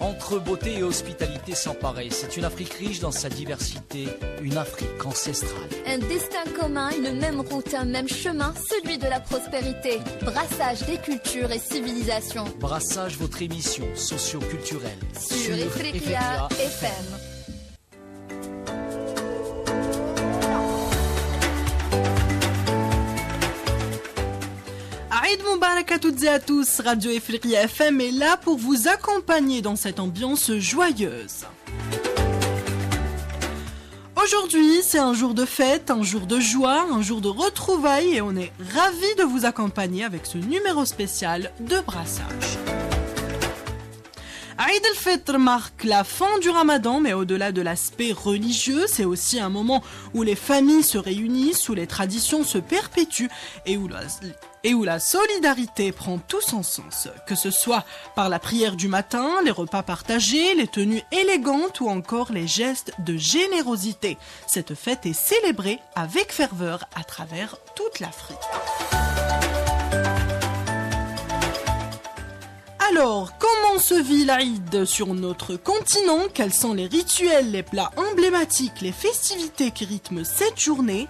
Entre beauté et hospitalité sans pareil, c'est une Afrique riche dans sa diversité, une Afrique ancestrale. Un destin commun, une même route, un même chemin, celui de la prospérité. Brassage des cultures et civilisations. Brassage, votre émission socio-culturelle. Sur Ifriqiya FM. Aïd Moubarak à toutes et à tous, Radio Ifriqiya FM est là pour vous accompagner dans cette ambiance joyeuse. Aujourd'hui, c'est un jour de fête, un jour de joie, un jour de retrouvailles et on est ravis de vous accompagner avec ce numéro spécial de brassage. Aïd al-Fitr marque la fin du Ramadan, mais au-delà de l'aspect religieux, c'est aussi un moment où les familles se réunissent, où les traditions se perpétuent et où la solidarité prend tout son sens. Que ce soit par la prière du matin, les repas partagés, les tenues élégantes ou encore les gestes de générosité. Cette fête est célébrée avec ferveur à travers toute l'Afrique. Alors, comment se vit l'Aïd sur notre continent? Quels sont les rituels, les plats emblématiques, les festivités qui rythment cette journée?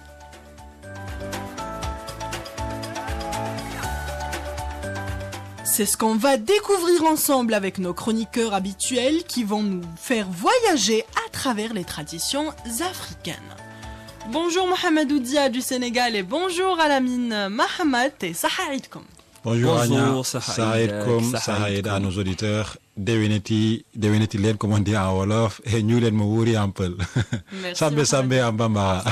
C'est ce qu'on va découvrir ensemble avec nos chroniqueurs habituels qui vont nous faire voyager à travers les traditions africaines. Bonjour Mohamedou Dia du Sénégal et bonjour Alamine Mahamat et Sahaïdkom. Bonjour Anya, Sahaïd à nos auditeurs, Deweneti Len, comme on dit en Wolof, et nous Len Mouri un peu. Sambe Sambe en Bambara.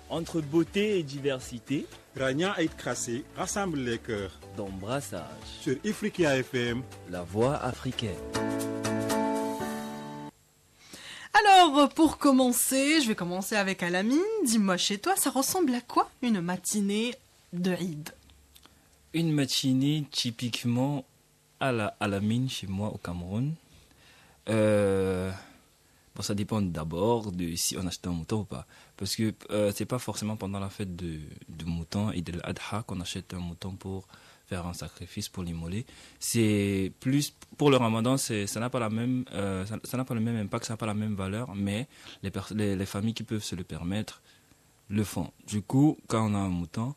Entre beauté et diversité, Rania Aïd Krassi rassemble les cœurs dans Brassage sur Ifriqiya FM, la voix africaine. Alors, pour commencer, je vais commencer avec Alamine. Dis-moi, chez toi, ça ressemble à quoi une matinée de Eid? Une matinée typiquement à la mine chez moi au Cameroun. Bon, ça dépend d'abord de si on achète un mouton ou pas. Parce que c'est pas forcément pendant la fête de mouton et de l'Adha qu'on achète un mouton pour faire un sacrifice, pour l'immoler. C'est plus pour le Ramadan, ça n'a pas la même, ça n'a pas le même impact, ça n'a pas la même valeur, mais les familles qui peuvent se le permettre le font. Du coup, quand on a un mouton,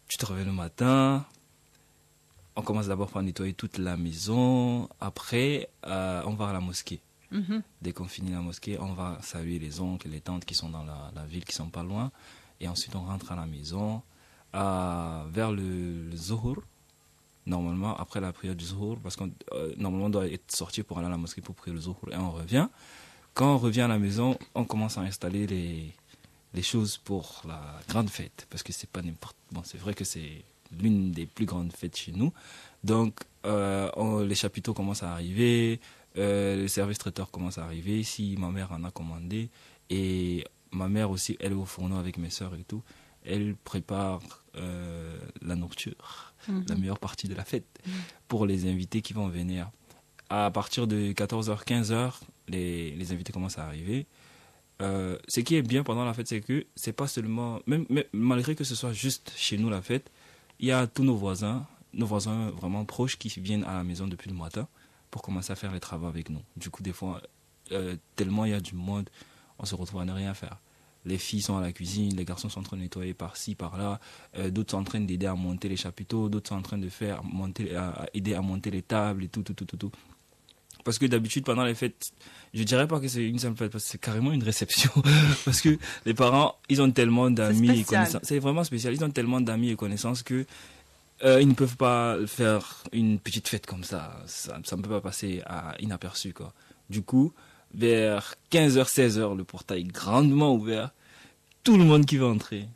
tu te réveilles le matin, on commence d'abord par nettoyer toute la maison, après on va à la mosquée. Dès qu'on finit la mosquée, on va saluer les oncles et les tantes qui sont dans la ville, qui sont pas loin, et ensuite on rentre à la maison vers le Zuhur, normalement après la prière du Zuhur, parce qu'on normalement on doit être sorti pour aller à la mosquée pour prier le Zuhur, et on revient. Quand on revient à la maison, on commence à installer les choses pour la grande fête, parce que c'est pas n'importe. Bon, c'est vrai que c'est l'une des plus grandes fêtes chez nous, donc les chapiteaux commencent à arriver. Le service traiteur commence à arriver, si ma mère en a commandé, et ma mère aussi, elle est au fourneau avec mes soeurs et tout, elle prépare la nourriture, la meilleure partie de la fête, pour les invités qui vont venir. À partir de 14h, 15h, les invités commencent à arriver. Ce qui est bien pendant la fête, c'est que c'est pas seulement, même malgré que ce soit juste chez nous la fête, il y a tous nos voisins vraiment proches qui viennent à la maison depuis le matin pour commencer à faire les travaux avec nous. Du coup, des fois, tellement il y a du monde, on se retrouve à ne rien faire. Les filles sont à la cuisine, les garçons sont en train de nettoyer par-ci, par-là, d'autres sont en train d'aider à monter les chapiteaux, d'autres sont en train de aider à monter les tables et tout. Parce que d'habitude, pendant les fêtes, je dirais pas que c'est une simple fête, parce que c'est carrément une réception. Parce que les parents, ils ont tellement d'amis et connaissances. C'est vraiment spécial. Ils ont tellement d'amis et connaissances que ils ne peuvent pas faire une petite fête comme ça. Ça ne peut pas passer inaperçu, quoi. Du coup, vers 15h, 16h, le portail est grandement ouvert. Tout le monde qui veut entrer,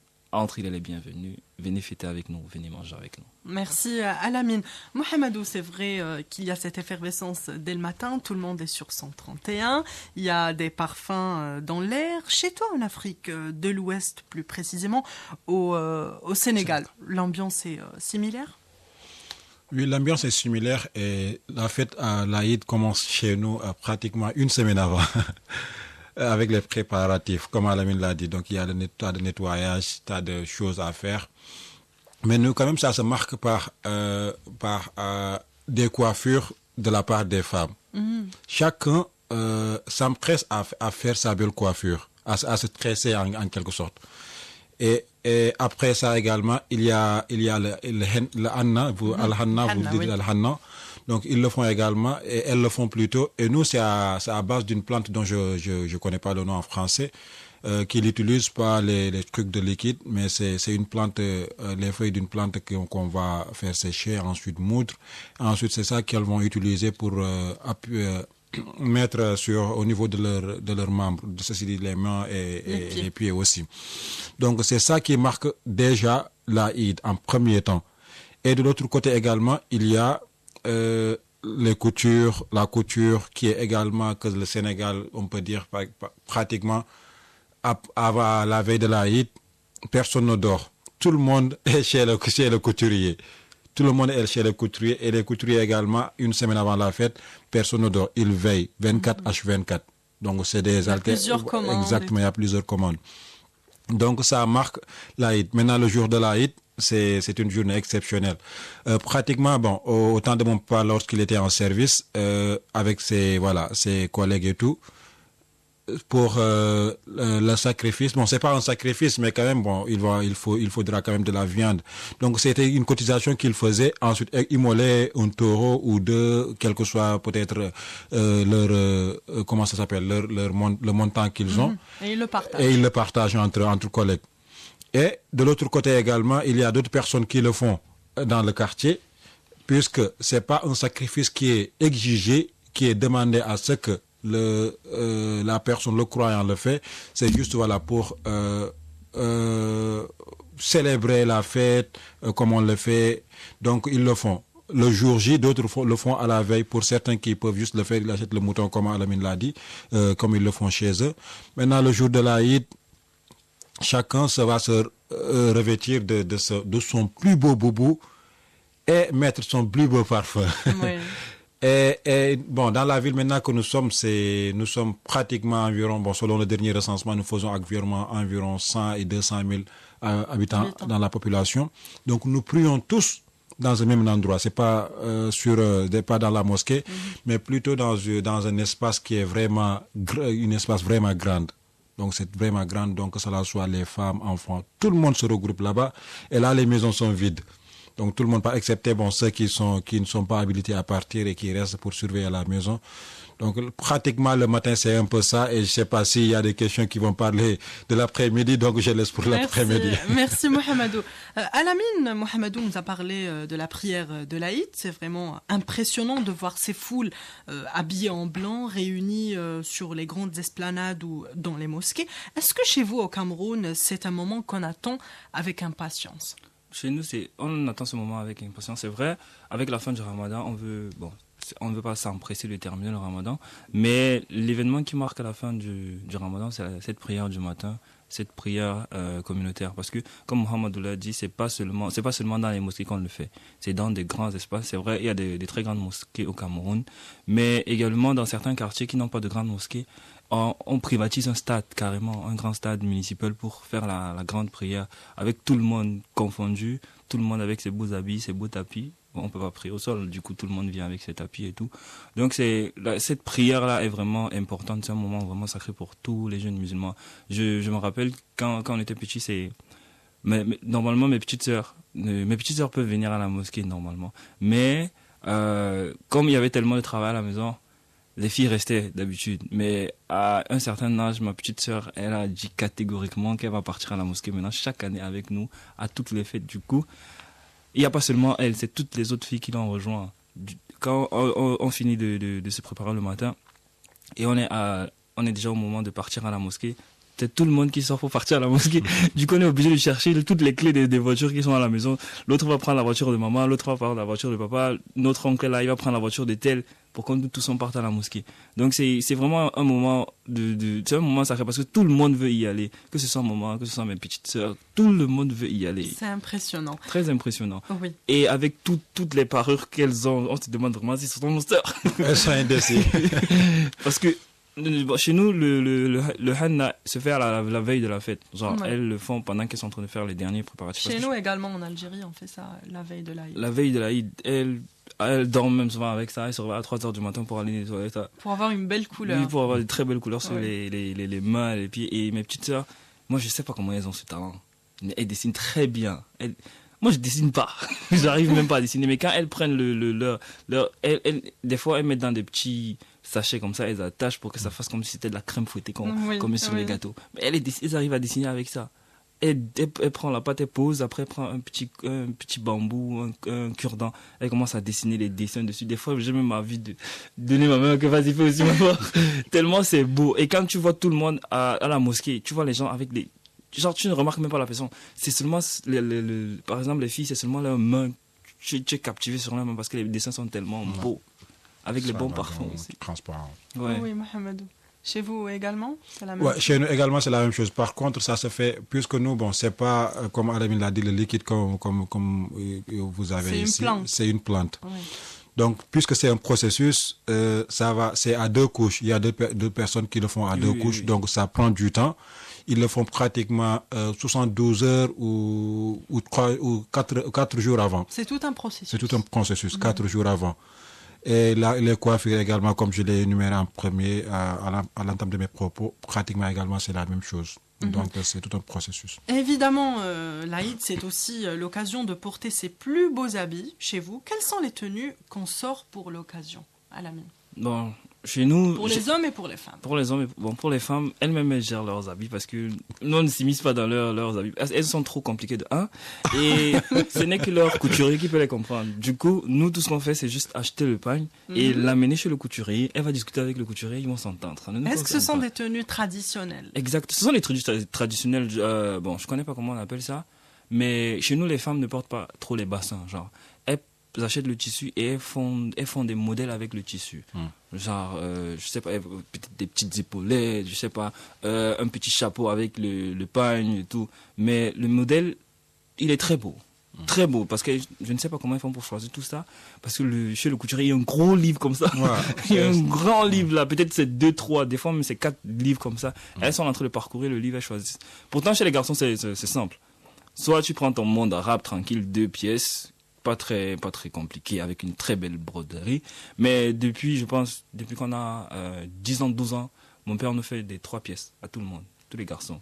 il est les bienvenus. Venez fêter avec nous, venez manger avec nous. Merci Alamine. Mohamedou, c'est vrai qu'il y a cette effervescence dès le matin, tout le monde est sur 131, il y a des parfums dans l'air. Chez toi en Afrique de l'Ouest, plus précisément au Sénégal, l'ambiance est similaire? Oui, l'ambiance est similaire et la fête à l'Aïd commence chez nous pratiquement une semaine avant. Avec les préparatifs, comme Alamine l'a dit. Donc, il y a des tas de nettoyage, tas de choses à faire. Mais nous, quand même, ça se marque par des coiffures de la part des femmes. Chacun s'empresse à faire sa belle coiffure, à se tresser en quelque sorte. Et après ça également, il y a le Hanna, Al-Hanna, vous dites Al-Hanna. Donc ils le font également, et elles le font plutôt. Et nous, c'est à base d'une plante dont je connais pas le nom en français, qui n'utilise pas les trucs de liquide, mais c'est une plante, les feuilles d'une plante qu'on va faire sécher, ensuite moudre. Ensuite, c'est ça qu'elles vont utiliser pour mettre au niveau de leurs membres, ceci dit les mains et les pieds aussi. Donc c'est ça qui marque déjà l'Aïd en premier temps. Et de l'autre côté également, il y a la couture qui est également que le Sénégal, on peut dire pratiquement à la veille de l'Aïd, personne ne dort. Tout le monde est chez le couturier. Tout le monde est chez les couturiers, et les couturiers également, une semaine avant la fête, personne ne dort. Ils veillent 24h24. Donc c'est des plusieurs commandes. Exactement, il y a plusieurs commandes. Donc ça marque l'Aïd. Maintenant, le jour de l'Aïd, c'est une journée exceptionnelle. Pratiquement, au temps de mon papa, lorsqu'il était en service, avec ses collègues et tout, pour le sacrifice, c'est pas un sacrifice, mais quand même, il faudra quand même de la viande. Donc c'était une cotisation qu'ils faisaient. Ensuite, immoler un taureau ou deux, quel que soit peut-être le montant qu'ils ont. Et ils le partagent. Et ils le partagent entre collègues. Et de l'autre côté également, il y a d'autres personnes qui le font dans le quartier, puisque c'est pas un sacrifice qui est exigé, qui est demandé à ce que la personne, le croyant le fait. C'est juste pour célébrer la fête comme on le fait. Donc ils le font le jour J, d'autres le font à la veille. Pour certains qui peuvent juste le faire, ils achètent le mouton comme Alamine l'a dit, comme ils le font chez eux. Maintenant, le jour de l'Aïd, chacun va se revêtir de son plus beau boubou et mettre son plus beau parfum. Oui. Et dans la ville maintenant que nous sommes pratiquement environ, selon le dernier recensement, nous faisons environ 100 et 200 000 habitants dans la population. Donc nous prions tous dans un même endroit. C'est pas pas dans la mosquée, mais plutôt dans un espace qui est vraiment un espace vraiment grand. Donc c'est vraiment grand, donc que cela soit les femmes, enfants, tout le monde se regroupe là-bas. Et là, les maisons sont vides. Donc tout le monde, excepté ceux qui ne sont pas habilités à partir et qui restent pour surveiller la maison. Donc pratiquement le matin, c'est un peu ça. Et je ne sais pas s'il y a des questions qui vont parler de l'après-midi, donc je laisse pour l'après-midi. Merci Mohamedou. Alamine, Mohamedou nous a parlé de la prière de l'Aïd. C'est vraiment impressionnant de voir ces foules habillées en blanc, réunies sur les grandes esplanades ou dans les mosquées. Est-ce que chez vous au Cameroun, c'est un moment qu'on attend avec impatience? Chez nous, on attend ce moment avec impatience. C'est vrai, avec la fin du Ramadan, on ne veut pas s'empresser de terminer le Ramadan, mais l'événement qui marque la fin du Ramadan, c'est cette prière du matin, cette prière communautaire. Parce que, comme Mohamedou l'a dit, c'est pas seulement dans les mosquées qu'on le fait. C'est dans des grands espaces. C'est vrai, il y a des très grandes mosquées au Cameroun, mais également dans certains quartiers qui n'ont pas de grandes mosquées. On privatise un stade, carrément, un grand stade municipal pour faire la grande prière, avec tout le monde confondu, tout le monde avec ses beaux habits, ses beaux tapis. On ne peut pas prier au sol, du coup tout le monde vient avec ses tapis et tout. Donc cette prière-là est vraiment importante, c'est un moment vraiment sacré pour tous les jeunes musulmans. Je me rappelle quand on était petits, normalement mes petites sœurs peuvent venir à la mosquée normalement. Mais comme il y avait tellement de travail à la maison, les filles restaient d'habitude, mais à un certain âge, ma petite sœur, elle a dit catégoriquement qu'elle va partir à la mosquée maintenant chaque année avec nous à toutes les fêtes. Du coup, il n'y a pas seulement elle, c'est toutes les autres filles qui l'ont rejoint. Quand on finit de se préparer le matin et on est déjà au moment de partir à la mosquée, c'est tout le monde qui sort pour partir à la mosquée. Du coup, on est obligé de chercher toutes les clés des voitures qui sont à la maison. L'autre va prendre la voiture de maman, l'autre va prendre la voiture de papa, notre oncle là, il va prendre la voiture de tel pour qu'on tous on parte à la mosquée. Donc c'est vraiment un moment c'est un moment sacré parce que tout le monde veut y aller. Que ce soit maman, que ce soit mes petites sœurs, tout le monde veut y aller. C'est impressionnant. Très impressionnant. Oui. Et avec toutes les parures qu'elles ont, on se demande vraiment si ce sont nos sœurs. Elles sont indécises. Parce que Bon, chez nous, le henna se fait à la veille de la fête. Genre, Ouais. elles le font pendant qu'elles sont en train de faire les derniers préparatifs. Chez Parce que nous également en Algérie, on fait ça la veille de l'Aïd. la veille de l'Aïd, elles dorment même souvent avec ça. Elles se réveillent à 3h du matin pour aller nettoyer ça. Pour avoir une belle couleur. Oui, pour avoir de très belles couleurs sur Ouais. les mains, les pieds. Et mes petites sœurs, moi, je sais pas comment elles ont ce talent. Mais elles dessinent très bien. Moi, je dessine pas. J'arrive même pas à dessiner. Mais quand elles prennent des fois, elles mettent dans des petits sachets comme ça, elles attachent pour que ça fasse comme si c'était de la crème fouettée Oui, comme sur les oui. gâteaux. Mais elles arrivent à dessiner avec ça. Elle prend la pâte, elle pose, après elle prend un petit bambou, un cure-dent. Elle commence à dessiner les dessins dessus. Des fois, j'ai même envie de donner ma main que vas-y, fais aussi ma main. Tellement c'est beau. Et quand tu vois tout le monde à la mosquée, tu vois les gens avec des... Genre, tu ne remarques même pas la personne. C'est seulement, par exemple, les filles, c'est seulement leurs mains. Tu es captivé sur leurs mains parce que les dessins sont tellement beaux. Avec les bons parfums aussi. Transparent. Ouais. Oui, Mohamedou. Chez vous également, c'est la même Ouais, chose. chez nous également, c'est la même chose. Par contre, ça se fait, puisque nous, bon, c'est pas, comme Alamine l'a dit, le liquide comme vous avez C'est une ici. plante. C'est une plante. Oui. Donc, puisque c'est un processus, c'est à deux couches. Il y a deux personnes qui le font à deux couches, donc ça prend du temps. Ils le font pratiquement 72 heures ou 4 jours avant. C'est tout un processus. C'est tout un processus, 4 jours avant. Et là, les coiffures également, comme je l'ai énuméré en premier à l'entame de mes propos, pratiquement également, c'est la même chose. Donc, c'est tout un processus. Évidemment, l'Aïd, c'est aussi l'occasion de porter ses plus beaux habits chez vous. Quelles sont les tenues qu'on sort pour l'occasion, Alamine? Bon, chez nous... Pour les hommes et pour les femmes. Pour les hommes, pour les femmes, elles-mêmes, elles gèrent leurs habits parce que nous, on ne s'immisce pas dans leurs habits. Elles sont trop compliquées de un. Et ce n'est que leur couturier qui peut les comprendre. Du coup, nous, tout ce qu'on fait, c'est juste acheter le pagne et l'amener chez le couturier. Elle va discuter avec le couturier, ils vont s'entendre. Est-ce que ce sont des tenues traditionnelles? Exact. Ce sont les tenues traditionnelles. Bon, je connais pas comment on appelle ça. Mais chez nous, les femmes ne portent pas trop les bassins. Genre, elles achètent le tissu et elles font des modèles avec le tissu. Genre, je sais pas, peut-être des petites épaulettes, je sais pas, un petit chapeau avec le pagne et tout. Mais le modèle, il est très beau. Très beau, parce que je ne sais pas comment ils font pour choisir tout ça. Parce que chez le couturier, il y a un gros livre comme ça. Ouais. Il y a un grand livre là. Peut-être c'est 2, 3, des fois même c'est 4 livres comme ça. Elles sont en train de parcourir le livre, elles choisissent. Pourtant, chez les garçons, c'est simple. Soit tu prends ton monde arabe tranquille, 2 pièces, pas très compliqué, avec une très belle broderie. Mais depuis qu'on a 10 ans, 12 ans, mon père nous fait des 3 pièces à tout le monde, tous les garçons.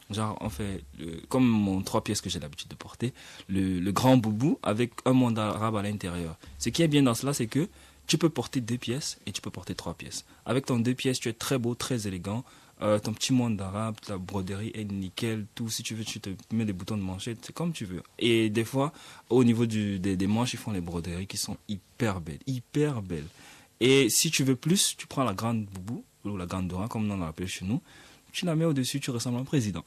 Genre, on fait, comme mon 3 pièces que j'ai l'habitude de porter, le grand boubou avec un monde arabe à l'intérieur. Ce qui est bien dans cela, c'est que tu peux porter 2 pièces et tu peux porter 3 pièces. Avec ton 2 pièces, tu es très beau, très élégant. Ton petit monde arabe, ta broderie est nickel, tout. Si tu veux, tu te mets des boutons de manchette, c'est comme tu veux. Et des fois, au niveau des manches, ils font les broderies qui sont hyper belles, hyper belles. Et si tu veux plus, tu prends la grande boubou, ou la grande dora, comme on l'appelle chez nous. Tu la mets au-dessus, tu ressembles à un président.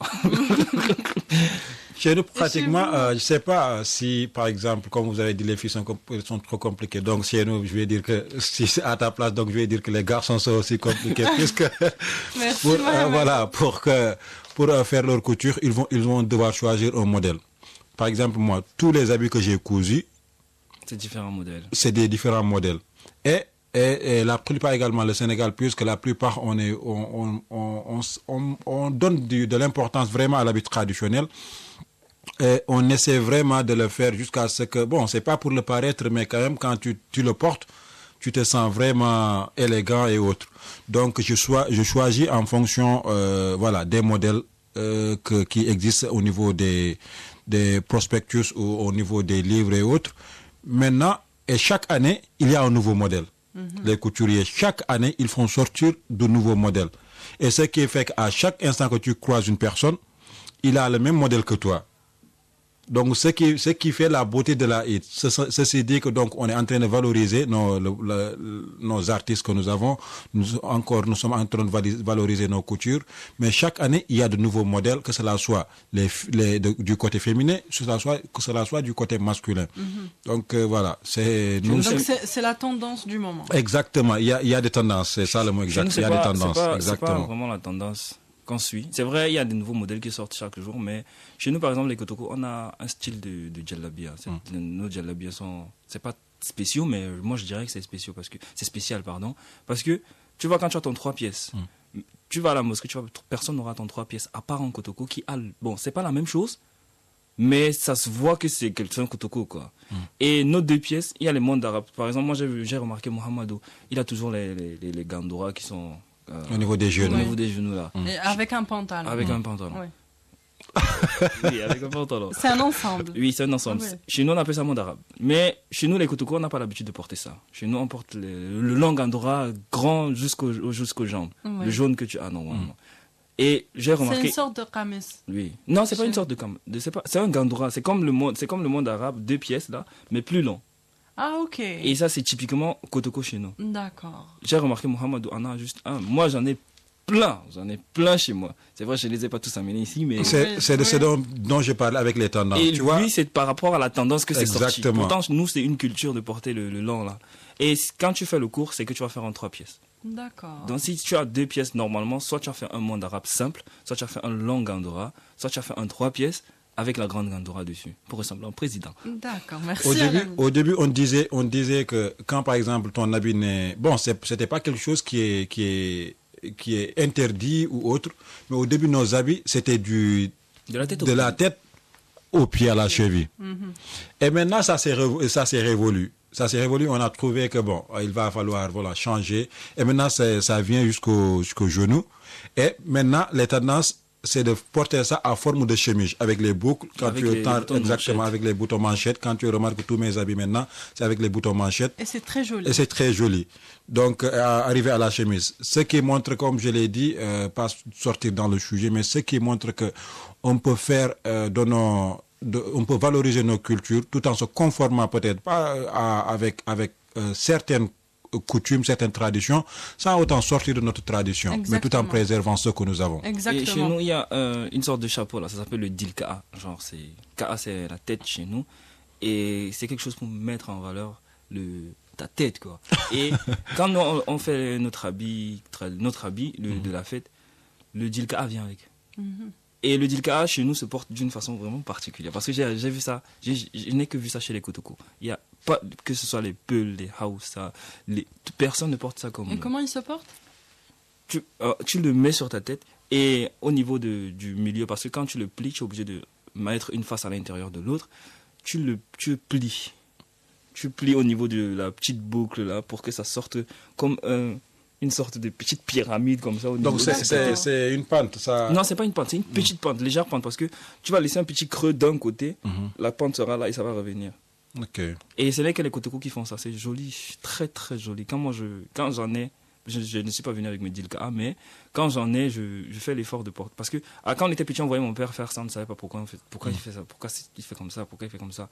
Chez nous, pratiquement, je sais pas si, par exemple, comme vous avez dit, les filles sont trop compliquées. Donc, chez nous, je vais dire que, si c'est à ta place, donc je vais dire que les garçons sont aussi compliqués. Puisque, Merci, pour faire leur couture, ils vont devoir choisir un modèle. Par exemple, moi, tous les habits que j'ai cousus, C'est différents modèles. c'est des différents modèles. Et la plupart également, le Sénégal, puisque la plupart, on donne de l'importance vraiment à l'habit traditionnel. Et on essaie vraiment de le faire jusqu'à ce que, bon, c'est pas pour le paraître, mais quand même, quand tu le portes, tu te sens vraiment élégant et autres. Donc, je choisis en fonction, des modèles qui existent au niveau des prospectus ou au niveau des livres et autres. Maintenant, et chaque année, il y a un nouveau modèle. Les couturiers, chaque année, ils font sortir de nouveaux modèles. Et ce qui fait qu'à chaque instant que tu croises une personne, il a le même modèle que toi. Donc, ce qui fait la beauté de la Eid. Ceci dit que donc on est en train de valoriser nos artistes que nous avons. Nous sommes en train de valoriser nos coutures. Mais chaque année, il y a de nouveaux modèles, que cela soit du côté féminin, que cela soit du côté masculin. Donc voilà, Donc c'est la tendance du moment. Exactement. Il y a des tendances. C'est ça le mot exact. Il y a des tendances. C'est pas vraiment la tendance qu'on suit. C'est vrai, il y a des nouveaux modèles qui sortent chaque jour, mais chez nous, par exemple, les Kotoko, on a un style de djellabia. Nos djellabias c'est pas spéciaux, mais moi je dirais que c'est spécial, parce que Tu vois, quand tu as ton 3 pièces, tu vas à la mosquée, personne n'aura ton 3 pièces, à part un kotoko qui a... Bon, c'est pas la même chose, mais ça se voit que c'est quelqu'un kotoko, quoi. Et nos 2 pièces, il y a les mondes arabes. Par exemple, moi, j'ai remarqué Mohamedou, il a toujours les gandoura qui sont... Au niveau des genoux. Au niveau des genoux, là. Et avec un pantalon. Avec un pantalon. Ouais. Oui, avec un pantalon. C'est un ensemble. Oui, c'est un ensemble. Ah ouais. Chez nous, on appelle ça monde arabe. Mais chez nous, les kotoko, on n'a pas l'habitude de porter ça. Chez nous, on porte le long gandora grand jusqu'aux jambes. Ouais. Le jaune que tu as normalement. Et j'ai C'est remarqué... une sorte de kames. Oui. Non, c'est pas une sorte de cam. C'est un gandora. C'est comme le monde arabe, 2 pièces là, mais plus long. Ah, ok. Et ça, c'est typiquement kotoko chez nous. D'accord. J'ai remarqué Mohamedou en a juste un. Moi, j'en ai plein chez moi. C'est vrai, je les ai pas tous amenés ici, mais... C'est de ce dont je parlais avec les tendances. Et tu vois? lui, c'est par rapport à la tendance que c'est sorti. Exactement. Pourtant, nous, c'est une culture de porter le long, là. Et quand tu fais le cours, c'est que tu vas faire en 3 pièces. D'accord. Donc, si tu as 2 pièces, normalement, soit tu as fait un monde arabe simple, soit tu as fait un long gandora, soit tu as fait un 3 pièces avec la grande gandora dessus, pour ressembler à un président. D'accord, merci. Au début, on disait que quand, par exemple, ton habit n'est... Bon, c'était pas quelque chose qui est interdit ou autre, mais au début, nos habits, c'était De la tête au pied à la cheville. Et maintenant, ça s'est révolu. Ça s'est révolu, on a trouvé que bon, il va falloir changer. Et maintenant, ça vient jusqu'au genou. Et maintenant, les tendances, c'est de porter ça à forme de chemise, avec les boucles, exactement, avec les boutons manchettes. Quand tu remarques que tous mes habits maintenant, c'est avec les boutons manchettes. Et c'est très joli. Et c'est très joli. Donc, arriver à la chemise. Ce qui montre, comme je l'ai dit, pas sortir dans le sujet, mais ce qui montre que on peut faire on peut valoriser nos cultures tout en se conformant peut-être pas avec certaines coutumes, certaines traditions, sans autant sortir de notre tradition, Exactement. mais tout en préservant ce que nous avons. Exactement. Et chez nous, il y a une sorte de chapeau là, ça s'appelle le dilka'a. Genre, Ka'a, c'est la tête chez nous. Et c'est quelque chose pour mettre en valeur ta tête, quoi. Et quand nous, on fait notre habit de la fête, le dilka'a vient avec. Et le dilka'a chez nous se porte d'une façon vraiment particulière. Parce que j'ai vu ça, je n'ai que vu ça chez les kotoko. Il y a pas, que ce soit les Peuls, les Hausa, personne ne porte ça comme Et nous. comment il se porte? Tu le mets sur ta tête et au niveau du milieu, parce que quand tu le plies, tu es obligé de mettre une face à l'intérieur de l'autre, tu plies. Tu plies au niveau de la petite boucle là pour que ça sorte comme une sorte de petite pyramide comme ça. Donc c'est une pente, ça. Non, c'est pas une pente, c'est une petite pente, légère pente, parce que tu vas laisser un petit creux d'un côté, la pente sera là et ça va revenir. Ok. Et ce n'est que les kotoko qui font ça, c'est joli, très très joli. Quand j'en ai, je ne suis pas venu avec mes dilka'a, mais quand j'en ai, je fais l'effort de porter. Parce que quand on était petit, on voyait mon père faire ça, on ne savait pas pourquoi il fait ça, pourquoi il fait comme ça, pourquoi il fait comme ça.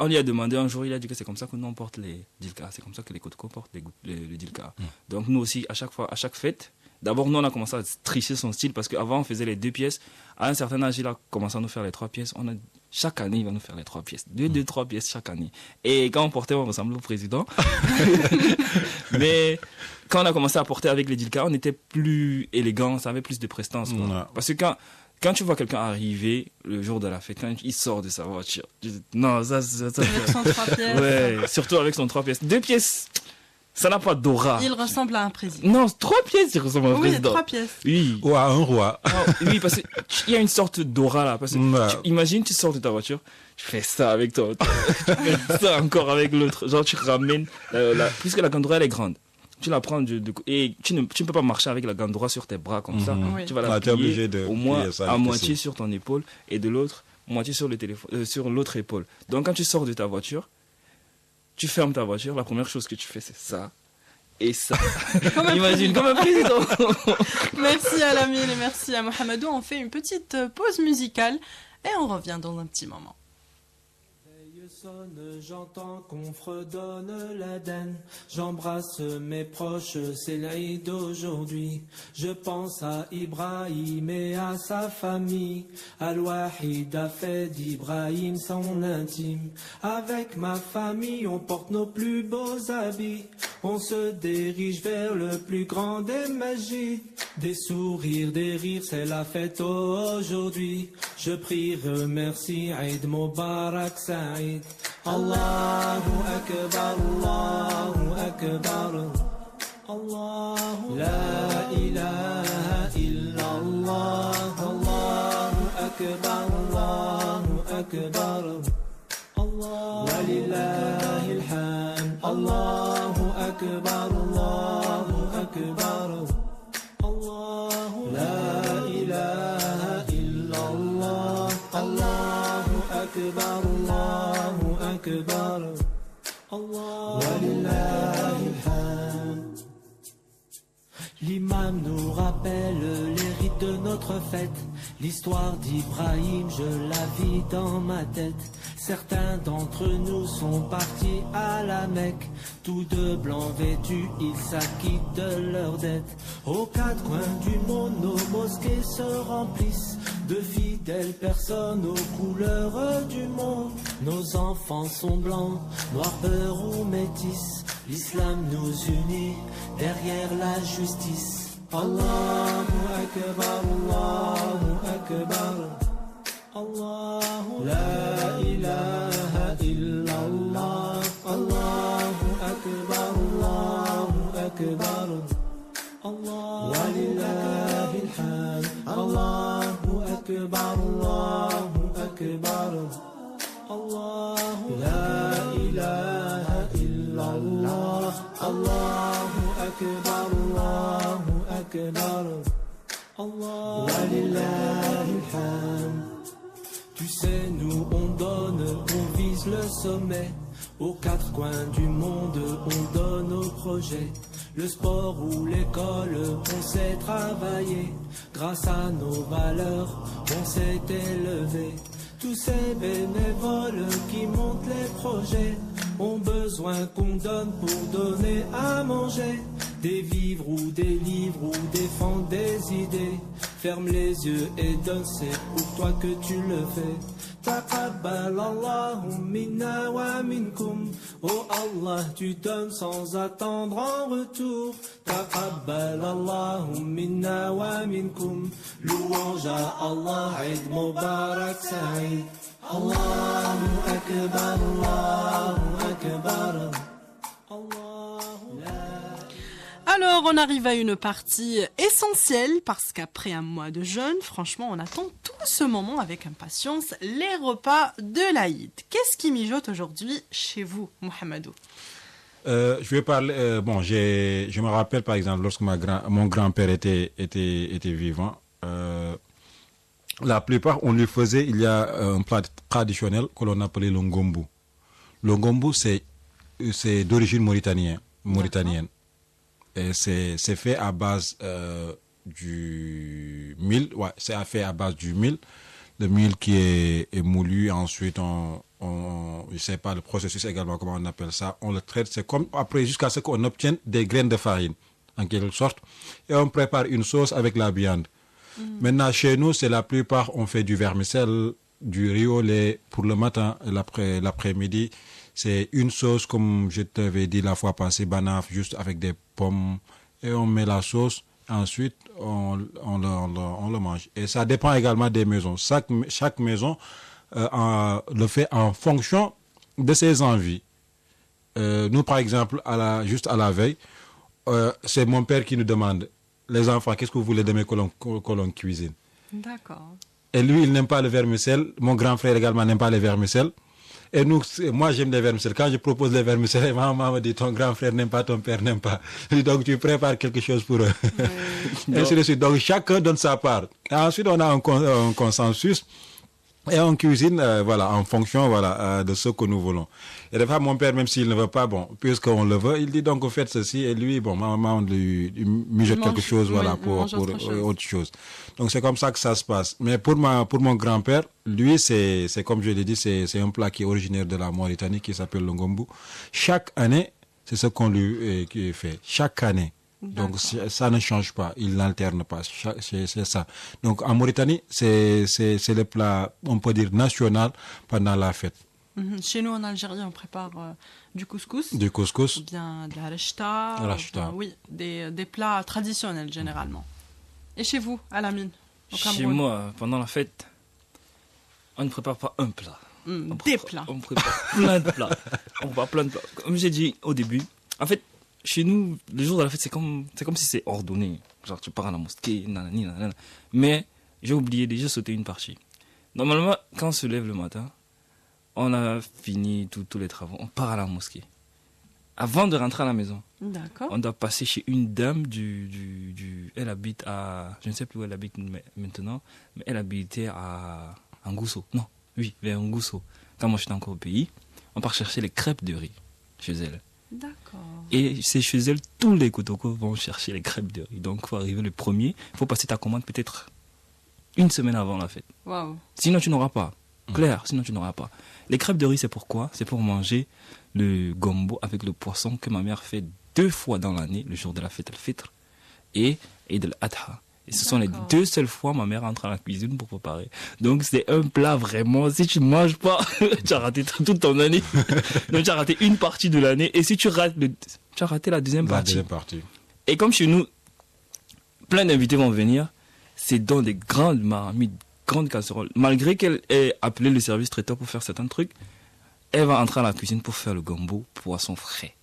On lui a demandé un jour, il a dit que c'est comme ça que nous on porte les dilka'a, c'est comme ça que les kotoko portent les dilka'a. Donc nous aussi, à chaque fête, d'abord nous on a commencé à tricher son style parce qu'avant on faisait les 2 pièces. À un certain âge, il a commencé à nous faire les 3 pièces. Chaque année, il va nous faire les 3 pièces. 2, 3 pièces chaque année. Et quand on portait, on ressemblait au président. Mais quand on a commencé à porter avec les dilka'a, on était plus élégant, ça avait plus de prestance. Parce que quand tu vois quelqu'un arriver le jour de la fête, quand il sort de sa voiture, non, ça avec son 3 pièces. Ouais, surtout avec son 3 pièces. 2 pièces, ça n'a pas d'aura. Il ressemble à un président. Non, 3 pièces, il ressemble à un Oui, président. 3 pièces. Oui. Ou à un roi. Oui, parce qu'il y a une sorte d'aura là. Parce que imagine, tu sors de ta voiture, tu fais ça avec toi, tu fais ça encore avec l'autre. Genre, tu ramènes, puisque la gandora elle est grande. Tu la prends et tu ne peux pas marcher avec la gandora sur tes bras comme ça. Oui. Tu vas la plier au moins à moitié sur sur ton épaule et de l'autre moitié sur sur l'autre épaule. Donc quand tu sors de ta voiture, tu fermes ta voiture, la première chose que tu fais c'est ça et ça. Imagine comme un président. Merci à Lamine et merci à Mohamedou. On fait une petite pause musicale et on revient dans un petit moment. Sonne, j'entends qu'on fredonne l'Aden. J'embrasse mes proches, c'est l'Aïd d'aujourd'hui. Je pense à Ibrahim et à sa famille. Al-Wahid a fait d'Ibrahim son intime. Avec ma famille, on porte nos plus beaux habits. On se dirige vers le plus grand des magies. Des sourires, des rires, c'est la fête aujourd'hui. Je prie, remercie, Eid Mubarak Saïd. Allahu Akbar, Allahu Akbar, الله لا إله إلا الله الله أكبر الله أكبر الله ولله الحمد الله أكبر الله أكبر الله لا إله إلا الله الله أكبر الله أكبر الله ولله الحمد. L'imam nous rappelle les rites de notre fête. L'histoire d'Ibrahim, je la vis dans ma tête. Certains d'entre nous sont partis à la Mecque. Tous de blanc vêtus, ils s'acquittent de leurs dettes. Aux quatre coins du monde, nos mosquées se remplissent de fidèles personnes aux couleurs du monde. Nos enfants sont blancs, noirs, beurre ou métis. L'islam nous unit derrière la justice. Allahu Akbar, Allahu Akbar. Allahu la ilaha illallah. Allahu Akbar, Allahu Akbar. Allah walillahi alhamd. Allahu Akbar, Allahu Akbar. Allahu la ilaha illallah. Allahu Akbar, Allahu Akbar. Allah walillahi alhamd. Tu sais, nous on donne, on vise le sommet. Aux quatre coins du monde, on donne au projet. Le sport ou l'école, on sait travailler. Grâce à nos valeurs, on s'est élevé. Tous ces bénévoles qui montent les projets ont besoin qu'on donne pour donner à manger. Des vivres ou des livres ou défendre des idées. Ferme les yeux et donne, c'est pour toi que tu le fais. Taqabbal Allahu minna wa minkum. Oh Allah, tu donnes sans attendre en retour. Taqabbal Allahu minna wa minkum. Louange à Allah, Eid Mubarak Saïd. Allahu Akbar, Allahu Akbar. Allahu la. Alors, on arrive à une partie essentielle parce qu'après un mois de jeûne, franchement, on attend tout ce moment avec impatience, les repas de l'Aïd. Qu'est-ce qui mijote aujourd'hui chez vous, Mohamedou? Je vais parler. Je me rappelle par exemple lorsque mon grand-père était vivant. La plupart, on lui faisait. Il y a un plat traditionnel que l'on appelait le ngombu. Le ngombu, c'est d'origine mauritanienne. Et c'est fait à base du mil. Ouais, c'est fait à base du mil. Le mil qui est moulu. Ensuite, je sais pas le processus également, comment on appelle ça. On le traite. C'est comme après, jusqu'à ce qu'on obtienne des graines de farine, en quelque sorte. Et on prépare une sauce avec la viande. Maintenant, chez nous, c'est la plupart, on fait du vermicelle, du riz au lait pour le matin et l'après-midi. C'est une sauce, comme je t'avais dit la fois passée, banaf, juste avec des pommes. Et on met la sauce. Ensuite, on le mange. Et ça dépend également des maisons. Chaque maison le fait en fonction de ses envies. Nous, par exemple, juste à la veille, c'est mon père qui nous demande, les enfants, qu'est-ce que vous voulez demain que l'on cuisine? D'accord. Et lui, il n'aime pas le vermicelle. Mon grand frère également n'aime pas les vermicelles. Et moi, j'aime les vermicelles. Quand je propose les vermicelles, maman me dit, ton grand frère n'aime pas, ton père n'aime pas. Donc, tu prépares quelque chose pour eux. Et ainsi de suite. Donc, chacun donne sa part. Et ensuite, on a un consensus. Et on cuisine, en fonction, de ce que nous voulons. Et des fois, mon père, même s'il ne veut pas, puisqu'on le veut, il dit donc, faites ceci, et lui, maman, on lui mijote quelque chose, pour autre chose. Donc, c'est comme ça que ça se passe. Mais pour mon grand-père, lui, c'est comme je l'ai dit, c'est un plat qui est originaire de la Mauritanie, qui s'appelle le ngombu. Chaque année, c'est ce qu'on lui fait. Chaque année. Donc ça ne change pas, il n'alterne pas, c'est ça. Donc en Mauritanie, c'est le plat, on peut dire, national pendant la fête. Chez nous en Algérie, on prépare du couscous. Du couscous. Ou bien de la rechta. Oui, des plats traditionnels généralement. Et chez vous, à la mine, au Cameroun? Chez moi, pendant la fête, on ne prépare pas un plat. Des plats. On prépare plein de plats. On prépare plein de plats. Comme j'ai dit au début, en fait, chez nous, le jour de la fête, c'est comme si c'est ordonné. Genre, tu pars à la mosquée, nanani, nanana. Mais j'ai oublié déjà sauter une partie. Normalement, quand on se lève le matin, on a fini tous les travaux, on part à la mosquée. Avant de rentrer à la maison, D'accord. on doit passer chez une dame elle habite à, je ne sais plus où elle habite maintenant, mais elle habitait à Ngousso. Non, oui, vers Ngousso. Quand moi j'étais encore au pays, on part chercher les crêpes de riz chez elle. D'accord. Et c'est chez elle, tous les Kotoko vont chercher les crêpes de riz. Donc, il faut arriver le premier. Il faut passer ta commande peut-être une semaine avant la fête. Waouh. Sinon, tu n'auras pas. Claire, sinon tu n'auras pas. Les crêpes de riz, c'est pourquoi? C'est pour manger le gombo avec le poisson que ma mère fait 2 fois dans l'année, le jour de la fête al-Fitr et de l'Adha. Et ce sont les 2 seules fois ma mère entre à la cuisine pour préparer. Donc c'est un plat vraiment, si tu ne manges pas, tu as raté toute ton année. Donc tu as raté une partie de l'année. Et si tu rates, tu as raté la deuxième partie. Et comme chez nous, plein d'invités vont venir, c'est dans des grandes marmites, grandes casseroles. Malgré qu'elle ait appelé le service traiteur pour faire certains trucs, elle va entrer à la cuisine pour faire le gombo poisson frais.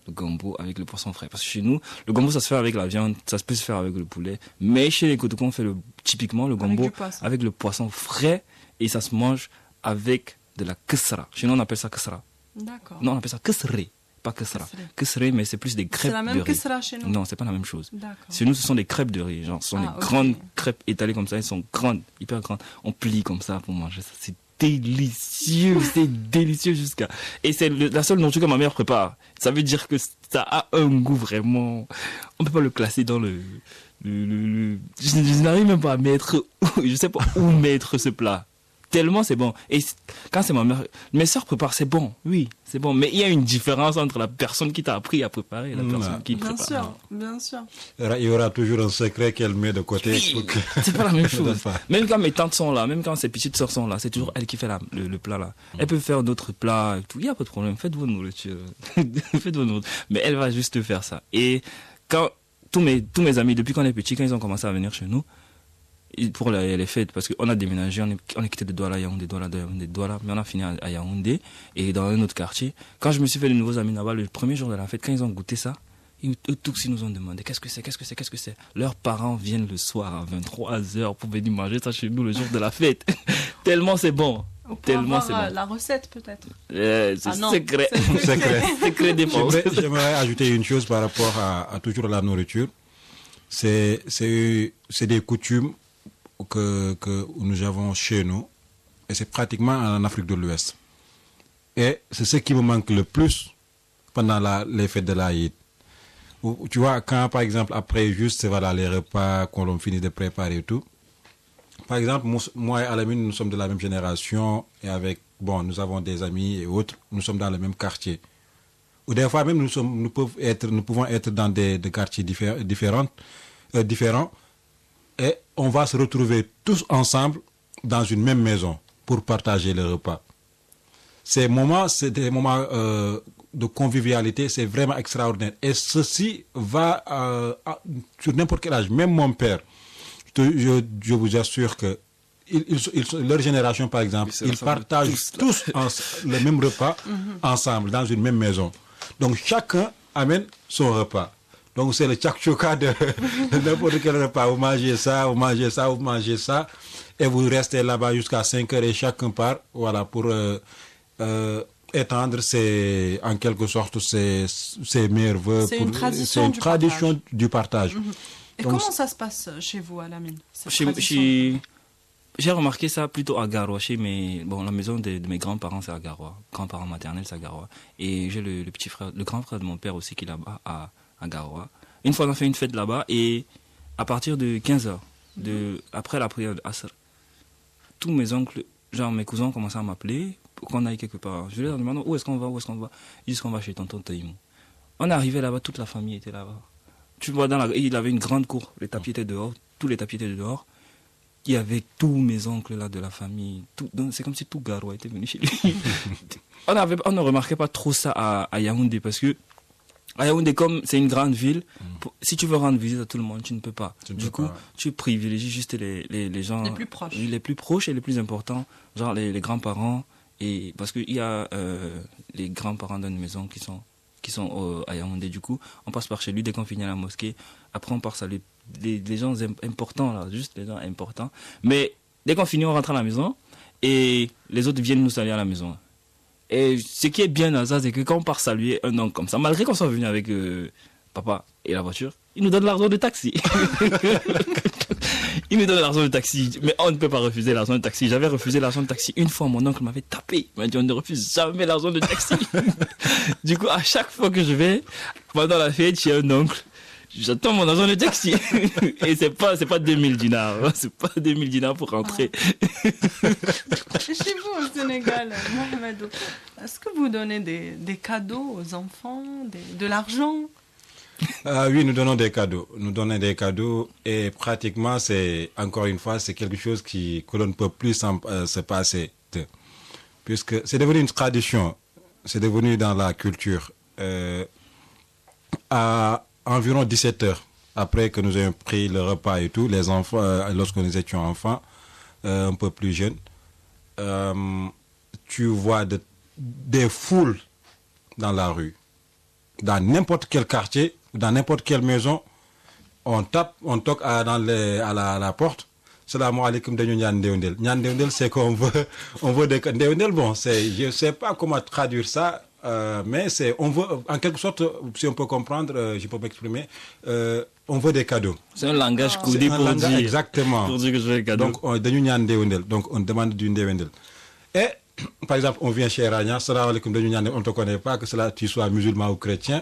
Le gombo avec le poisson frais. Parce que chez nous, le gombo, ça se fait avec la viande, ça peut se faire avec le poulet. Mais chez les Kotoko, on fait typiquement le gombo avec le poisson frais et ça se mange avec de la kesra. Chez nous, on appelle ça kesra. D'accord. Non, on appelle ça kesré, pas kesra. Kesré, mais c'est plus des crêpes de riz. C'est la même kesra chez nous? Non, c'est pas la même chose. D'accord. Chez nous, ce sont des crêpes de riz. Genre, ce sont des grandes crêpes étalées comme ça. Elles sont grandes, hyper grandes. On plie comme ça pour manger ça. C'est délicieux, c'est délicieux jusqu'à... Et c'est la seule nourriture que ma mère prépare. Ça veut dire que ça a un goût vraiment... On peut pas le classer dans le... Je n'arrive même pas à mettre... Je sais pas où mettre ce plat. Tellement c'est bon. Et quand c'est ma mère... Mes soeurs préparent, c'est bon. Oui, c'est bon. Mais il y a une différence entre la personne qui t'a appris à préparer et la personne qui prépare. Bien sûr, bien sûr. Il y aura toujours un secret qu'elle met de côté. Oui, c'est pas la même chose. Même quand mes tantes sont là, même quand ses petites soeurs sont là, c'est toujours elle qui fait le plat là. Elle peut faire d'autres plats et tout. Il n'y a pas de problème. Faites vos nourritures. Faites vos nourritures. Mais elle va juste faire ça. Et quand tous mes amis, depuis qu'on est petits, quand ils ont commencé à venir chez nous, pour les fêtes, parce qu'on a déménagé, on est quitté de Douala, Yaoundé, Douala, mais on a fini à Yaoundé et dans un autre quartier. Quand je me suis fait de nouveaux amis là-bas, le premier jour de la fête, quand ils ont goûté ça, tous ils nous ont demandé qu'est-ce que c'est. Leurs parents viennent le soir à 23h pour venir manger ça chez nous le jour de la fête. Tellement c'est bon. Tellement c'est bon. La recette peut-être. C'est secret. Secret défense. J'aimerais ajouter une chose par rapport à toujours la nourriture. C'est des coutumes que nous avons chez nous, et c'est pratiquement en Afrique de l'Ouest. Et c'est ce qui me manque le plus pendant les fêtes de l'Aïd. Tu vois, quand par exemple, après juste voilà, les repas qu'on finit de préparer et tout, par exemple, moi et Alamine, nous sommes de la même génération, et nous avons des amis et autres, nous sommes dans le même quartier. Ou des fois même, nous pouvons être dans des quartiers différents, et on va se retrouver tous ensemble dans une même maison pour partager le repas. Ces moments, c'est des moments de convivialité, c'est vraiment extraordinaire. Et ceci va sur n'importe quel âge. Même mon père, je vous assure que leur génération, par exemple, ils partagent tous le même repas ensemble, dans une même maison. Donc chacun amène son repas. Donc c'est le tchak-choka de n'importe quel repas. Vous mangez ça, et vous restez là-bas jusqu'à 5 heures et chacun part, voilà, pour étendre en quelque sorte ses meilleurs vœux. C'est une tradition du partage. Et donc, comment ça se passe chez vous, Alamine? J'ai remarqué ça plutôt à Garoua. La maison de mes grands-parents, c'est à Garoua. Grands-parents maternels, c'est à Garoua. Et j'ai le petit frère, le grand frère de mon père aussi qui est là-bas, à Garoua. Une fois, on a fait une fête là-bas et à partir de 15h, après la prière de Asr, tous mes oncles, genre mes cousins, ont commencé à m'appeler pour qu'on aille quelque part. Je leur demande où est-ce qu'on va. Ils disent qu'on va chez tonton Taïmou. On est arrivé là-bas, toute la famille était là-bas. Tu vois, il avait une grande cour, les tapis étaient dehors, tous les tapis étaient dehors. Il y avait tous mes oncles là de la famille. C'est comme si tout Garoua était venu chez lui. On ne remarquait pas trop ça à Yaoundé parce que à Yaoundé, comme c'est une grande ville, si tu veux rendre visite à tout le monde, tu ne peux pas. Du coup, tu privilégies juste les gens les plus proches et les plus importants, genre les grands-parents. Et parce qu'il y a les grands-parents d'une maison qui sont qui sont à Yaoundé. Du coup, on passe par chez lui dès qu'on finit à la mosquée. Après, on part saluer les gens importants, là, juste les gens importants. Mais dès qu'on finit, on rentre à la maison et les autres viennent nous saluer à la maison. Et ce qui est bien dans ça, c'est que quand on part saluer un oncle comme ça, malgré qu'on soit venu avec papa et la voiture, il nous donne l'argent de taxi. Il nous donne l'argent de taxi, mais on ne peut pas refuser l'argent de taxi. J'avais refusé l'argent de taxi une fois, mon oncle m'avait tapé. Il m'a dit on ne refuse jamais l'argent de taxi. Du coup, à chaque fois que je vais, pendant la fête, chez un oncle, j'attends mon argent de taxi. Et c'est pas 2000 dinars. C'est pas 2000 dinars pour rentrer. Chez vous au Sénégal, Mohamedou, est-ce que vous donnez des cadeaux aux enfants, de l'argent? Oui, nous donnons des cadeaux. Nous donnons des cadeaux et pratiquement, c'est encore une fois, c'est quelque chose que l'on ne peut plus se passer de. Puisque c'est devenu une tradition, c'est devenu dans la culture. À environ 17 heures, après que nous ayons pris le repas et tout, les enfants, lorsque nous étions enfants, un peu plus jeunes, tu vois des foules dans la rue. Dans n'importe quel quartier, dans n'importe quelle maison, on toque à la porte. Salam alaikum de Nyandeundel. Nyandeundel, c'est qu'on veut des Nyandeundel. Bon, je sais pas comment traduire ça, mais on veut, en quelque sorte, si on peut comprendre, je peux m'exprimer, on veut des cadeaux. C'est un langage coudé pour dire. Exactement. Pour dire que je veux des cadeaux. Donc, on demande du Nyandeundel. Et, par exemple, on vient chez Rania, salam alaikum de Nyandeundel, on ne te connaît pas, que cela tu sois musulman ou chrétien.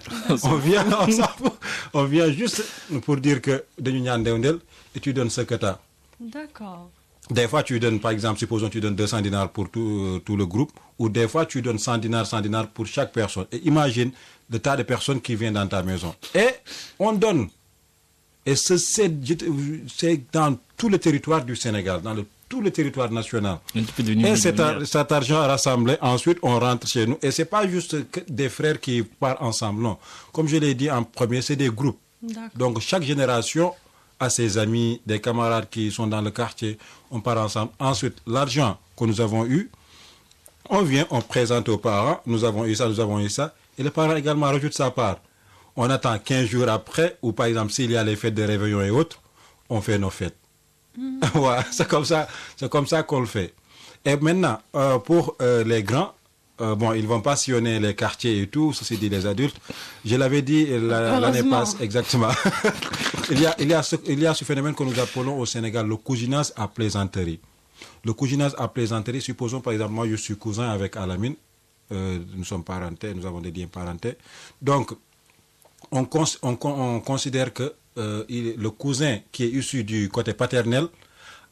On vient juste pour dire que de Nyandeundel et tu donnes ce que tu as. D'accord. Des fois, tu donnes, par exemple, supposons tu donnes 200 dinars pour tout le groupe, ou des fois, tu donnes 100 dinars pour chaque personne. Et imagine le tas de personnes qui viennent dans ta maison. Et on donne. Et c'est dans tout le territoire du Sénégal, tout le territoire national. Et cet argent rassemblé, ensuite, on rentre chez nous. Et ce n'est pas juste des frères qui partent ensemble, non. Comme je l'ai dit en premier, c'est des groupes. Donc, chaque génération a ses amis, des camarades qui sont dans le quartier, on part ensemble. Ensuite, l'argent que nous avons eu, on vient, on présente aux parents, nous avons eu ça, et les parents également rajoutent sa part. On attend 15 jours après, ou par exemple, s'il y a les fêtes de réveillon et autres, on fait nos fêtes. Voilà, c'est comme ça qu'on le fait. Et maintenant, pour les grands, bon, ils ne vont pas sillonner les quartiers et tout, ceci dit les adultes. Je l'avais dit l'année passée, exactement. il y a ce phénomène que nous appelons au Sénégal le cousinage à plaisanterie. Le cousinage à plaisanterie, supposons par exemple, moi je suis cousin avec Alamine, nous sommes parentés, nous avons des liens parentés. Donc, on considère que le cousin qui est issu du côté paternel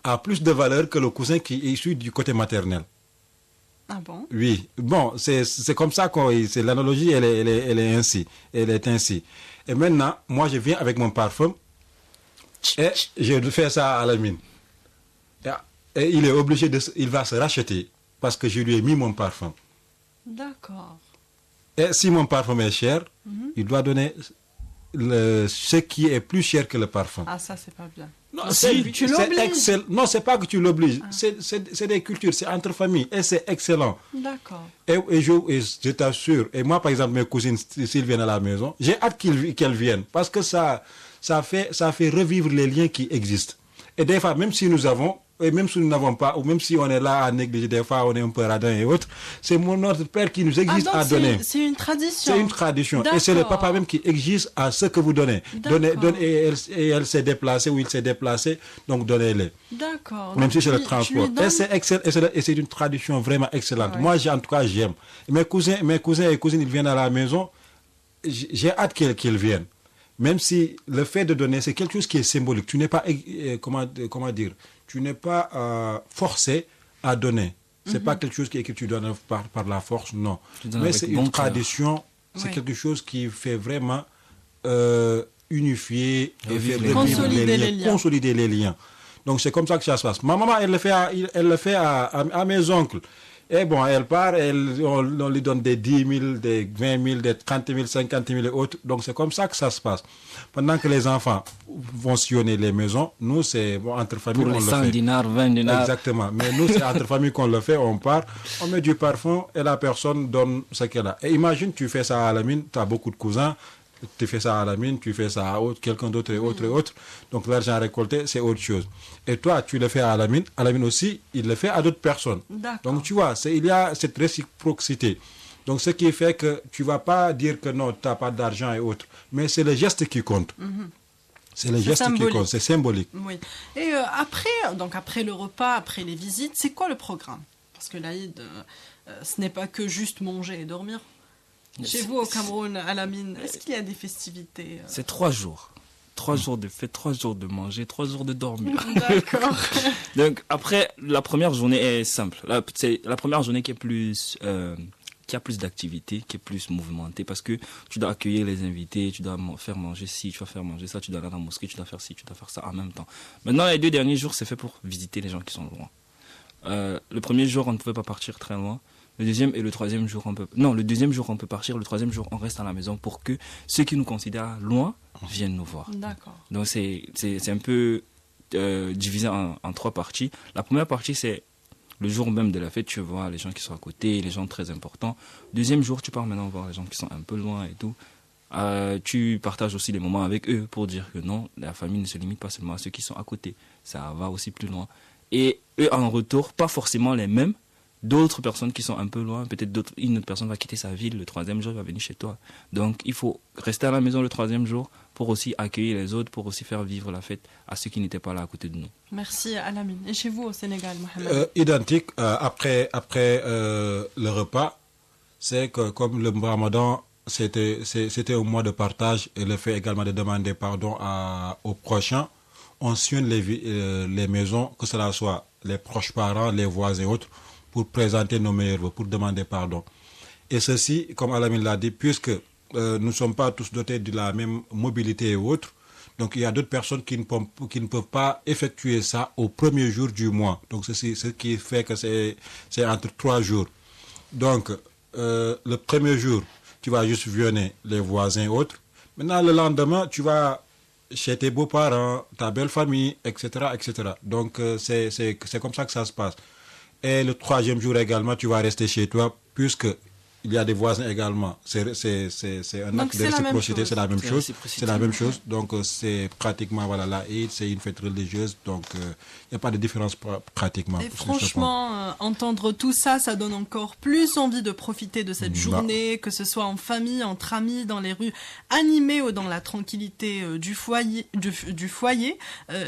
a plus de valeur que le cousin qui est issu du côté maternel. Ah bon? Oui. Bon, c'est comme ça que l'analogie, elle est ainsi. Elle est ainsi. Et maintenant, moi, je viens avec mon parfum et je fais ça à la mine. Et il est obligé il va se racheter parce que je lui ai mis mon parfum. D'accord. Et si mon parfum est cher, il doit donner ce qui est plus cher que le parfum. Ah, ça, c'est pas bien. Non, tu l'obliges. Non, c'est pas que tu l'obliges. C'est des cultures, c'est entre familles et c'est excellent. D'accord. Et je t'assure, et moi, par exemple, mes cousines, s'ils viennent à la maison, j'ai hâte qu'elles viennent parce que ça fait revivre les liens qui existent. Et des fois, même si nous avons, et même si nous n'avons pas, ou même si on est là à négliger, des fois on est un peu radin et autres, c'est notre père qui nous exige à donner. C'est une tradition. C'est une tradition. Et c'est le papa même qui exige à ce que vous donnez. Et elle s'est déplacée ou il s'est déplacé, donc donnez-les. D'accord. Même si c'est le transport. Et c'est excellent, et c'est une tradition vraiment excellente. Ouais. Moi, en tout cas, j'aime. Mes cousins et cousines, ils viennent à la maison, j'ai hâte qu'ils viennent. Même si le fait de donner, c'est quelque chose qui est symbolique. Tu n'es pas, comment dire, tu n'es pas forcé à donner. C'est pas quelque chose que tu donnes par la force, non. Mais c'est une tradition, c'est quelque chose qui fait vraiment unifier et faire consolider les liens. Donc c'est comme ça que ça se passe. Ma maman, elle le fait à mes oncles. Et bon, elle part, on lui donne des 10 000, des 20 000, des 30 000, 50 000 et autres. Donc c'est comme ça que ça se passe. Pendant que les enfants vont sillonner les maisons, nous c'est entre familles Pour qu'on les le 100 fait. dinars, 20 dinars. Exactement. Mais nous c'est entre familles qu'on le fait, on part, on met du parfum et la personne donne ce qu'elle a. Et imagine, tu fais ça à la mine, tu as beaucoup de cousins, tu fais ça à la mine, tu fais ça à quelqu'un d'autre et autre et autre. Donc l'argent récolté, c'est autre chose. Et toi, tu le fais à la mine aussi, il le fait à d'autres personnes. D'accord. Donc tu vois, il y a cette réciprocité. Donc ce qui fait que tu ne vas pas dire que non, tu n'as pas d'argent et autres. Mais c'est le geste qui compte. C'est le geste qui compte, c'est symbolique. Oui. Et après le repas, après les visites, c'est quoi le programme? Parce que l'Aïd, ce n'est pas que juste manger et dormir. Chez vous, au Cameroun, à la mine, est-ce qu'il y a des festivités C'est 3 jours. 3 jours de fête, 3 jours de manger, 3 jours de dormir. D'accord. Donc après, la première journée est simple. C'est la première journée qui est plus, qui a plus d'activité, qui est plus mouvementée, parce que tu dois accueillir les invités, tu dois faire manger ci, tu dois faire manger ça, tu dois aller à la mosquée, tu dois faire ci, tu dois faire ça en même temps. Maintenant, les 2 derniers jours, c'est fait pour visiter les gens qui sont loin. Le premier jour, on ne pouvait pas partir très loin. Le deuxième et le troisième jour, le deuxième jour, on peut partir. Le troisième jour, on reste à la maison pour que ceux qui nous considèrent loin viennent nous voir. D'accord. Donc, c'est un peu divisé en 3 parties. La première partie, c'est le jour même de la fête, tu vois les gens qui sont à côté, les gens très importants. Deuxième jour, tu pars maintenant voir les gens qui sont un peu loin et tout. Tu partages aussi les moments avec eux pour dire que non, la famille ne se limite pas seulement à ceux qui sont à côté. Ça va aussi plus loin. Et eux, en retour, pas forcément les mêmes. D'autres personnes qui sont un peu loin, peut-être une autre personne va quitter sa ville, le troisième jour, il va venir chez toi. Donc, il faut rester à la maison le troisième jour pour aussi accueillir les autres, pour aussi faire vivre la fête à ceux qui n'étaient pas là à côté de nous. Merci Alamine. Et chez vous au Sénégal, Mohamed? Identique. Après le repas, c'est que comme le Ramadan, c'était un mois de partage et le fait également de demander pardon aux prochains, on sillonne les maisons, que cela soit les proches parents, les voisins et autres, pour présenter nos meilleurs vœux, pour demander pardon. Et ceci, comme Alamine l'a dit, puisque nous ne sommes pas tous dotés de la même mobilité et autres, donc il y a d'autres personnes qui ne peuvent pas effectuer ça au premier jour du mois. Donc ceci, ce qui fait que c'est entre 3 jours. Donc le premier jour, tu vas juste vienner les voisins et autres. Maintenant, le lendemain, tu vas chez tes beaux-parents, ta belle famille, etc., etc. Donc c'est comme ça que ça se passe. Et le troisième jour également, tu vas rester chez toi, puisque il y a des voisins également. C'est un acte de réciprocité, c'est la même chose. C'est la même chose. Donc c'est pratiquement, voilà, l'Aïd, c'est une fête religieuse. Donc il n'y a pas de différence pratiquement. Et franchement, entendre tout ça, ça donne encore plus envie de profiter de cette journée, que ce soit en famille, entre amis, dans les rues animées ou dans la tranquillité du foyer.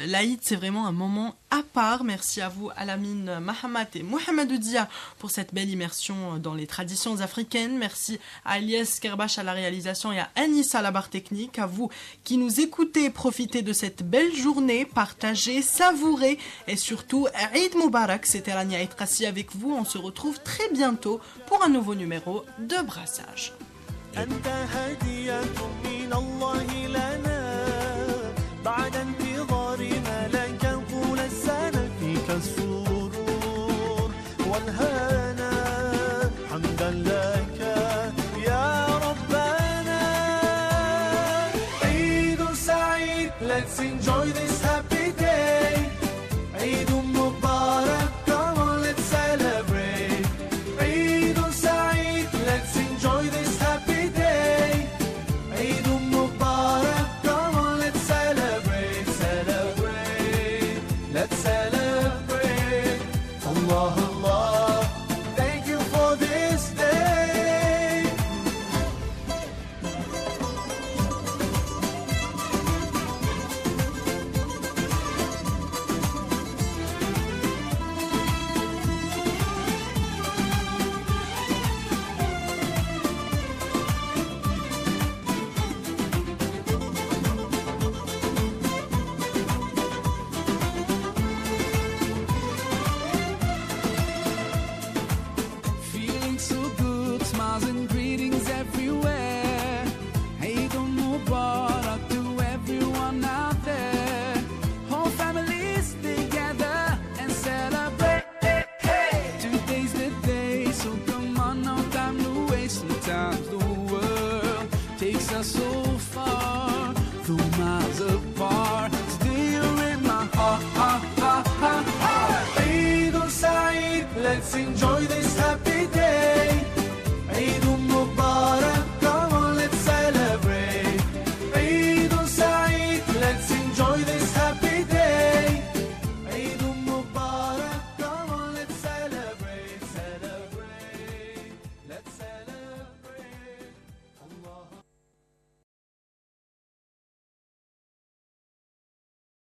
L'Aïd, c'est vraiment un moment à part. Merci à vous, Alamine Mahamat et Mohamedou Dia, pour cette belle immersion dans les traditions africaines. Merci à Elias Kerbash à la réalisation et à Anis à la barre technique. À vous qui nous écoutez, profitez de cette belle journée, partagez, savourez et surtout, Eid Mubarak. C'était Rania Eid Kassi avec vous. On se retrouve très bientôt pour un nouveau numéro de Brassage. Let's enjoy this happy day. Eid Mubarak, come on, let's celebrate. Eid Saeed, let's enjoy this happy day. Eid Mubarak, come on, let's celebrate, celebrate. Let's celebrate. Allah, Allah, Let's enjoy this